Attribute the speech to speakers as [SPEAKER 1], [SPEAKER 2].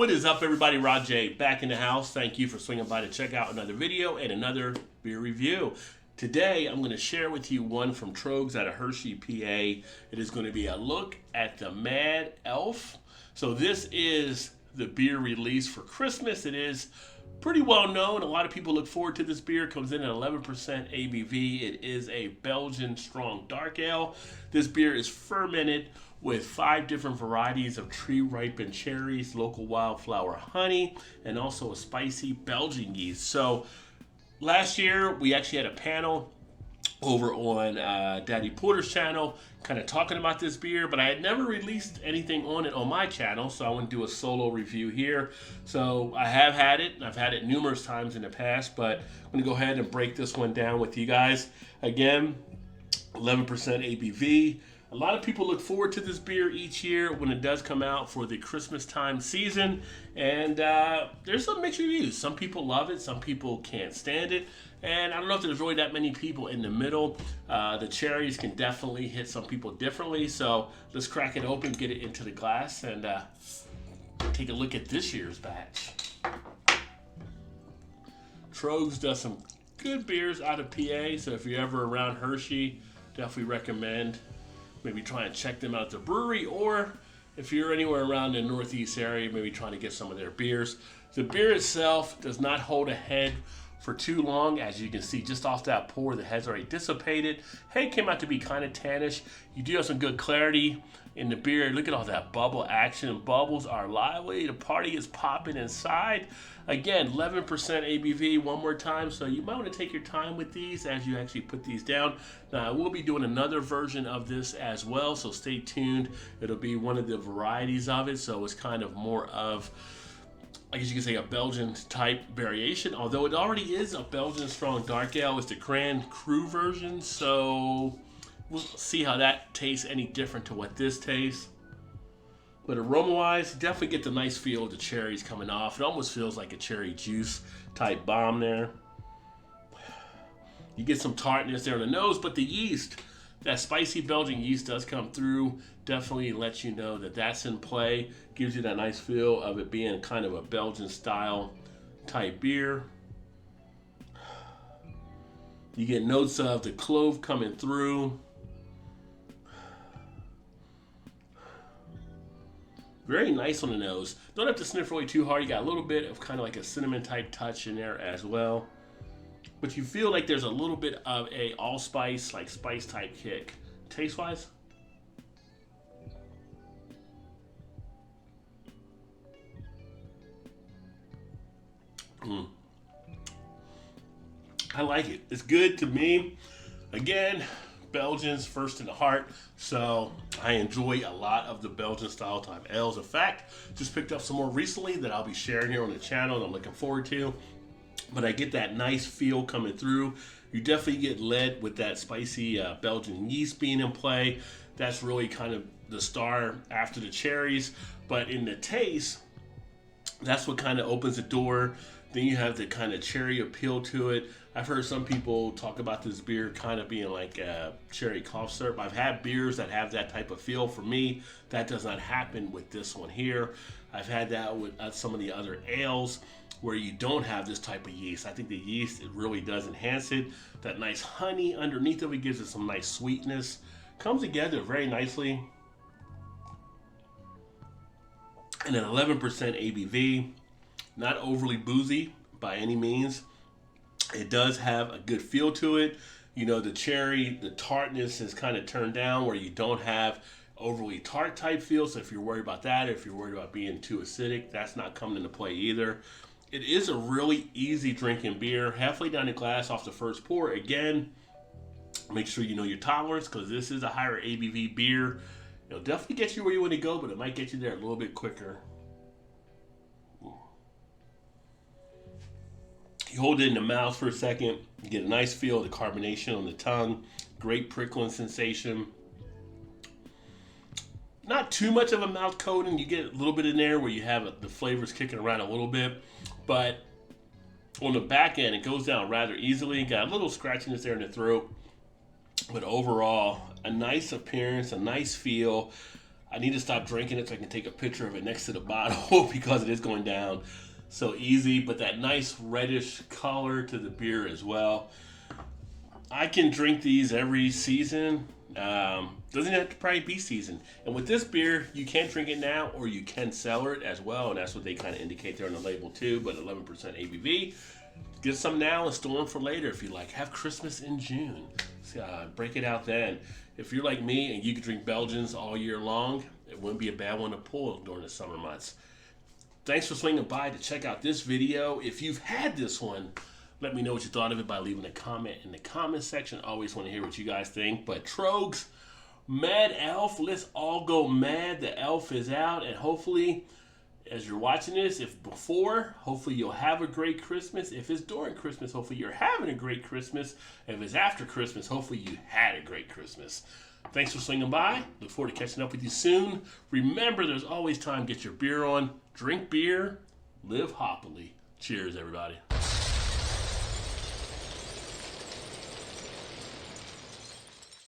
[SPEAKER 1] What is up, everybody? Rod J back in the house. Thank you for swinging by to check out another video and another beer review. Today, I'm going to share with you one from Tröegs out of Hershey, PA. It is going to be a look at the Mad Elf. So this is the beer release for Christmas. It is pretty well known. A lot of people look forward to this beer. It comes in at 11% ABV. It is a Belgian strong dark ale. This beer is fermented with 5 different varieties of tree-ripened cherries, local wildflower honey, and also a spicy Belgian yeast. So last year, we actually had a panel over on Daddy Porter's channel kind of talking about this beer, but I had never released anything on it on my channel, so I want to do a solo review here. So I have had it, and I've had it numerous times in the past, but I'm going to go ahead and break this one down with you guys. Again, 11% ABV. A lot of people look forward to this beer each year when it does come out for the Christmas time season, and there's some mixed reviews. Some people love it, some people can't stand it, and I don't know if there's really that many people in the middle. The cherries can definitely hit some people differently, so let's crack it open, get it into the glass, and take a look at this year's batch. Tröegs does some good beers out of PA, so if you're ever around Hershey, definitely recommend maybe try and check them out at the brewery, or if you're anywhere around the Northeast area, maybe trying to get some of their beers. The beer itself does not hold a head for too long. As you can see just off that pour, the head's already dissipated. Head came out to be kind of tannish. You do have some good clarity in the beer. Look at all that bubble action. Bubbles are lively. The party is popping inside. Again, 11% ABV one more time, so you might want to take your time with these as you actually put these down. Now, I will be doing another version of this as well, so stay tuned. It'll be one of the varieties of it, so it's kind of more of, I guess you could say, a Belgian type variation, although it already is a Belgian strong dark ale. It's the Grand Cru version, so we'll see how that tastes any different to what this tastes. But aroma-wise, definitely get the nice feel of the cherries coming off. It almost feels like a cherry juice type bomb there. You get some tartness there on the nose, but the yeast, that spicy Belgian yeast does come through. Definitely lets you know that that's in play. Gives you that nice feel of it being kind of a Belgian style type beer. You get notes of the clove coming through. Very nice on the nose. Don't have to sniff really too hard. You got a little bit of kind of like a cinnamon type touch in there as well. But you feel like there's a little bit of a allspice, like spice type kick. Taste wise, I like it. It's good to me. Again, Belgians first in the heart, so I enjoy a lot of the Belgian style type ales. In fact, just picked up some more recently that I'll be sharing here on the channel and I'm looking forward to. But I get that nice feel coming through. You definitely get led with that spicy Belgian yeast being in play. That's really kind of the star after the cherries. But in the taste, that's what kind of opens the door. Then you have the kind of cherry appeal to it. I've heard some people talk about this beer kind of being like a cherry cough syrup. I've had beers that have that type of feel. For me, that does not happen with this one here. I've had that with some of the other ales where you don't have this type of yeast. I think the yeast, it really does enhance it. That nice honey underneath of it gives it some nice sweetness. Comes together very nicely. And an 11% ABV. Not overly boozy by any means. It does have a good feel to it. You know, the cherry, the tartness is kind of turned down where you don't have overly tart type feel. So if you're worried about that, if you're worried about being too acidic, that's not coming into play either. It is a really easy drinking beer. Halfway down the glass off the first pour. Again, make sure you know your tolerance because this is a higher ABV beer. It'll definitely get you where you want to go, but it might get you there a little bit quicker. You hold it in the mouth for a second, you get a nice feel of the carbonation on the tongue, great prickling sensation. Not too much of a mouth coating, you get a little bit in there where you have the flavors kicking around a little bit, but on the back end it goes down rather easily. Got a little scratchiness there in the throat, but overall a nice appearance, a nice feel. I need to stop drinking it so I can take a picture of it next to the bottle because it is going down so easy. But that nice reddish color to the beer as well. I can drink these every season. Doesn't have to probably be season. And with this beer, you can drink it now or you can cellar it as well. And that's what they kind of indicate there on the label too. But 11% ABV. Get some now and store them for later if you like. Have Christmas in June. Break it out then. If you're like me and you can drink Belgians all year long, it wouldn't be a bad one to pull during the summer months. Thanks for swinging by to check out this video. If you've had this one, let me know what you thought of it by leaving a comment in the comment section. Always want to hear what you guys think. But Tröegs, Mad Elf, let's all go mad. The elf is out, and hopefully, as you're watching this, if before, hopefully you'll have a great Christmas. If it's during Christmas, hopefully you're having a great Christmas. If it's after Christmas, hopefully you had a great Christmas. Thanks for swinging by. Look forward to catching up with you soon. Remember, there's always time to get your beer on. Drink beer, live hoppily. Cheers, everybody.